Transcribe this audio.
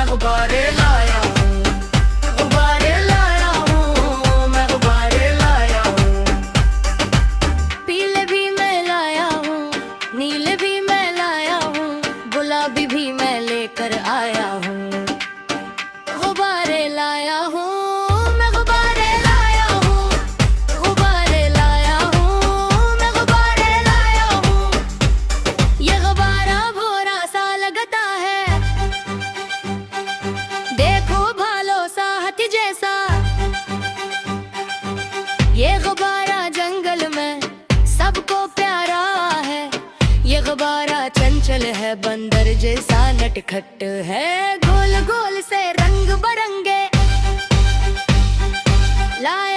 मैं गुब्बारे लाया हूँ, गुब्बारे लाया हूँ, मैं गुब्बारे लाया हूँ। पीले भी मैं लाया हूँ, नीले भी मैं लाया हूँ, गुलाबी भी मैं लेकर आया हूँ। गुब्बारे लाया हूँ, मैं गुब्बारे लाया हूँ, गुब्बारे लाया हूँ, मैं गुब्बारे लाया हूँ। ये गुब्बारा भोरा सा लगता है, देखो भालो सा हाथी जैसा। ये गुब्बारा जंगल में सबको प्यारा है, ये गुब्बारा चंचल है, बंदर जैसा नटखट है। गोल गोल से रंग बरंगे लाया